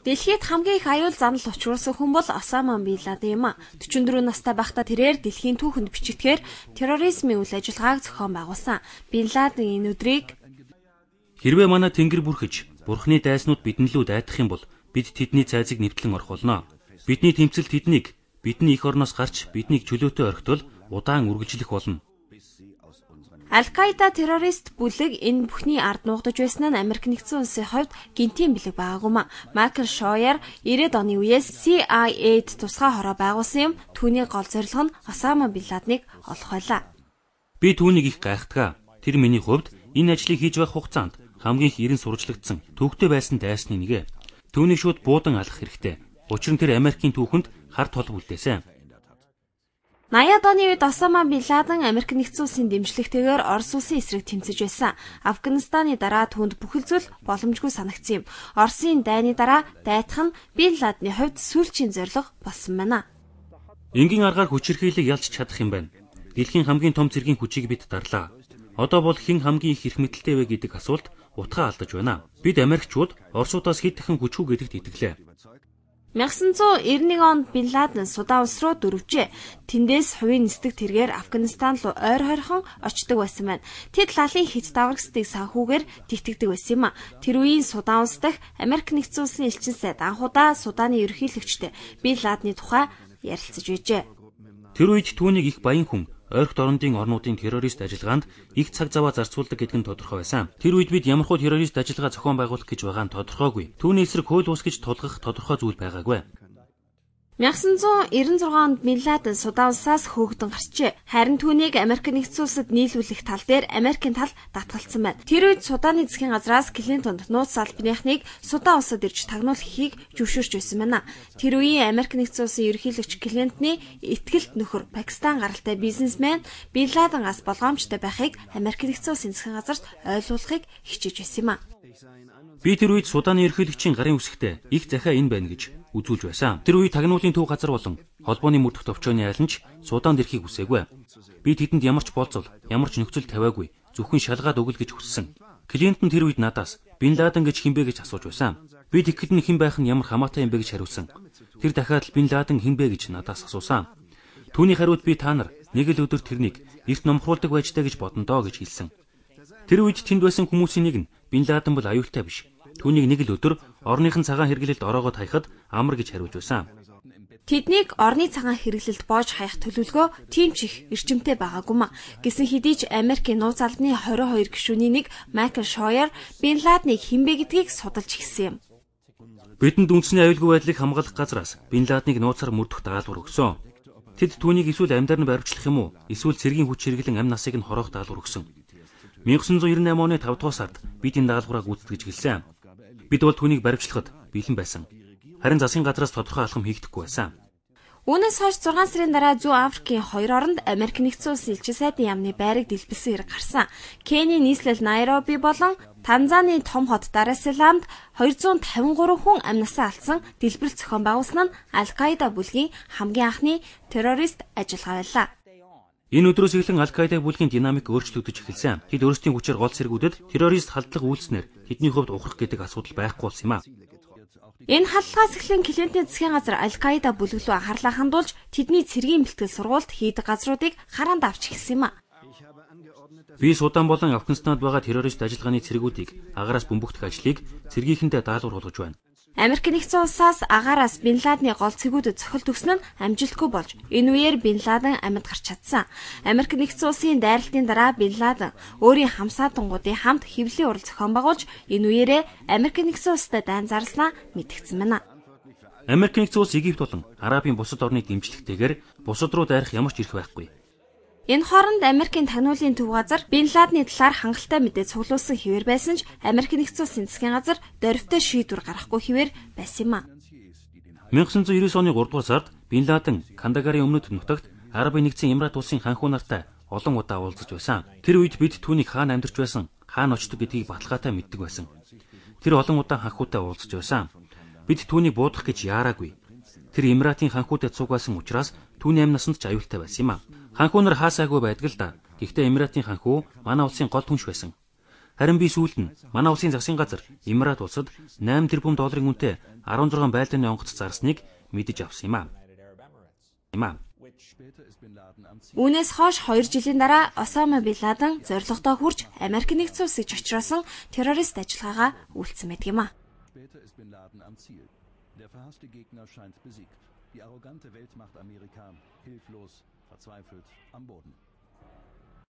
Дэлхийд хамгийн их аюул занал учруулсан хүн бол Осама бин Ладен юм а. 44 настай байхдаа тэрээр дэлхийн түүхэнд бичигдэхээр терроризмын үйл ажиллагааг зохион байгуулсан. Бин Ладен энэ өдрийг хэрвээ манай тэнгэр бүрхэж Бурхны дайснууд биднлүү дайдах юм бол бид тэдний цайзыг нэвтлэн орох болно. Бидний тэмцэл тэднийг бидний эх орноос гарч биднийг чөлөөтэй орхитвол удаан үргэлжлэх болно. Аль-Каида террорист бүлэг энэ бүхний ард нуугдаж байсан нь Америк нэгдсэн улсын хувьд гинтийн бэлэг байгаагүй. Майкл Шойер 90-ад оны үеэс CIA-д тусгай хороо байгуулсан юм. Түүний гол зорилго нь Осама бин Ладеныг олох байлаа. Би түүнийг их гайхдаг. Тэр миний хувьд энэ ажлыг хийж байх хугацаанд хамгийн их эрен сурвалжлагдсан төвөгтэй байсан дайсны нэг. Түүнийг шууд буудан алах хэрэгтэй. Учир нь тэр Америкийн түүхэнд хар тол бүлдээсэн. 80-ад оны үед Осама бин Ладен Америк нэгдсэн улсын дэмжлэгтэйгээр Орос улсын эсрэг тэмцэж байсан. Афганистаны дараа түүнд бүхэл зүйл боломжгүй санагдсан юм. Оросын дайны дараа дайдах нь бин Ладны хувьд сүүлчийн зорилго болсон байна. Энгийн аргаар хүч хэрхийлэг ялж чадах юм байна. Дэлхийн хамгийн том цэргийн хүчийг бид дарлаа. Одоо бол хэн хамгийн их эрх мэдэлтэй вэ гэдэг асуулт утгаа алдаж байна. Бид Америкчууд Оросуудаас хэд дахин хүчгүй гэдэгт итгэлээ. 1991 онд бин Ладен Судан улс руу дөрвжээ. Тэндээс хувийн нисдэг тэргээр Афганистан руу ойр хойрхон очдог байсан байна. Тэд лалын хит даврагсдыг санхүүгээр тэгтгдэг байсан юм а. Тэр үеийн Судан улс дахь Америк нэгдсэн улсын элчин сайд анхудаа Суданы ерөнхийлөгчтэй бин Ладны тухай ярилцаж байжээ. Тэр үед түүнийг их баян хүн ойрхт орондын орнуудын террорист ажиллагаанд их цаг зав зарцуулдаг гэдэг нь тодорхой байсан. Тэр үед бид ямархуу террорист ажиллагаа зохион байгуулах гэж байгаа нь тодорхойгүй. Түүний эсрэг хууль бус гэж тулгах тодорхой зүйл байгаагүй. 1996 онд бин Ладен Судан улсаас хөөгдөн гарчээ. Харин түүнийг Америк нэгдсэн улсад нийлүүлэх тал дээр Америкийн тал татгалцсан байна. Тэр үед Суданы засгийн газраас Клинтонд нууц албаныхныг Судан улсад ирж тагнуулахыг зөвшөөрч байсан байна. Тэр үеийн Америк нэгдсэн улсын ерөнхийлөгч Клинтоны ихтгэлт нөхөр Пакистан гаралтай бизнесмен бин Ладенгаас болгоомжтой байхыг Америк нэгдсэн улсын засгийн газарт ойлгуулахыг хичээж байсан юм а. Би тэр үед Суданы ерөнхийлөгчийн гарын үсэгтээ их захиа энэ байна гэж үзүүлж байсан. Тэр үед тагнуулын төв газар болон холбооны мөрдөх товчооны айлнч Суданд ирэхийг хүсээгүй. Би тэдэнд ямар ч болцол, ямар ч нөхцөл тавиагүй, зөвхөн шалгаад өгөл гэж хүссэн. Клинтон тэр үед надаас бин Ладен гэж хинбэ гэж асууж байсан. Би тэгэхэд нь хэн байх нь ямар хамаатай юм бэ гэж хариулсан. Тэр дахиад бин Ладен хинбэ гэж надаас асуусан. Түүний хариуд би та нар нэг л өдөр тэрнийг эрт номхруулдаг байж таа гэж бодно доо гэж хэлсэн. Тэр үед тэнд байсан хүмүүсийн нэг нь бин Ладен бол аюултай биш. Түүнийг нэг л өдөр орныхон цагаан хэрэглэлд ороогоо таяхад амар гэж хариулж байсан. Тэднийг орны цагаан хэрэглэлд боож хаях төлөвлөгөө тийм ч их эрчимтэй байгаагүй ма. Гэсэн хэдий ч Америкийн нууц албаны 22 гишүүний нэг Майкл Шойер бин Ладныг хинбэ гэдгийг судалж эхэлсэн юм. Бидэнд үндэсний аюулгүй байдлыг хамгаалах газраас бин Ладныг нууцаар мөрдөх даалгавар өгсөн. Тэд түүнийг эсвэл амьдар нь баривчлах юм уу? Эсвэл цэргийн хүч хэрэглэн амь насыг нь хороох даалгавар өгсөн. 1998 оны 5 дугаар сард бид энэ даалгавраа гүйцэтгэж эхэлсэн. Бид бол түүнийг баривчлахад бэлэн байсан. Харин засгийн газраас тодорхой алхам хийгдэхгүй байсан. Үүнээс хойш 6 сарын дараа Зүүн Африкийн 2 оронд Америк нэгдсэн улсын элчин сайдын яамны байрыг дэлбэлсэн хэрэг гарсан. Кени нийслэл Найроби болон Танзаны том хот Дар es Salaamд 253 хүн амь насаа алдсан дэлбэрэлт зохион байгуулсан нь Аль-Каида бүлгийн хамгийн анхны террорист ажиллагаа байлаа. Энэ өдрөөс эхлэн Аль-Каида бүлгийн динамик өөрчлөгдөж эхэлсэн. Тэд өөрсдийн хүчээр гол цэргүүдэд террорист халдлага үйлснээр тэдний хувьд ухрах гэдэг асуудал байхгүй болсон юм а. Энэ халдлагаас эхлэн Клинтоны засгийн газар Аль-Каида бүлэг рүү анхаарлаа хандуулж тэдний цэргийн бэлтгэл сургуульд хийдэг газруудыг хараанд авч эхэлсэн юм а. Би Судан болон Афганистанд байгаа террорист ажиллагааны цэргүүдийг агаараас бөмбөгдөх ажлыг цэргийнхэндээ даалгавар болгож байна. Америк нэгдсэн улсаас агаараас бин Ладны гол цэгүүдэд цохилт өгсөн нь амжилтгүй болж энэ үеэр бин Ладен амьд гарч чадсан. Америк нэгдсэн улсын дайралтын дараа бин Ладен өөрийн хамсаатангуудын хамт хэвлэлийн урал зохион байгуулж энэ үеэрээ Америк нэгдсэн улстай дайн зарлснаа мэдгдсэн байна. Америк нэгдсэн улс Египт болон Арабын бусад орны дэмжлэгтэйгээр бусад руу дайрах ямар ч эрх байхгүй. Энэ хооронд Америкийн тагнуулын төв газар бин Ладны талаар хангалттай мэдээ цуглуулсан хэвээр байсан ч Америк нэгдсэн улсын засгийн газар дөрвтэй шийдвэр гаргахгүй хэвээр байсан юм а. 1999 оны 3 дугаар сард бин Ладен Кандагарын өмнөд нутагт Арабын нэгдсэн Эмират улсын ханхуу нартай олон удаа уулзаж байсан. Тэр үед бид түүнийг хаана амьдарч байсан, хаана очдог гэдгийг баталгаатай мэддэг байсан. Тэр олон удаа ханхуутай уулзаж байсан. Бид түүнийг буудах гэж яараагүй. Тэр Эмиратын ханхуутай цугбайсан учраас түүний амь насанд ч аюултай байсан юм а. Ханхуу нар хаасаагүй байдаг л да. Гэхдээ Эмиратын ханхуу манай улсын гол түнш байсан. Харин би сүүлд нь манай улсын засгийн газар Эмират улсад 8 тэрбум долларын үнэтэй 16 байлдааны онгоц зарсныг мэдэж авсан юм а. Үүнээс хойш 2 жилийн дараа Осама Бин Ладен зорилгодоо хүрч Америк нэгдсэн улсыг чочроосон террорист ажиллагаагаа үйлдсэн байдаг юм а. Der verhasste Gegner scheint besiegt. Die arrogante Weltmacht Amerika hilflos, verzweifelt am Boden.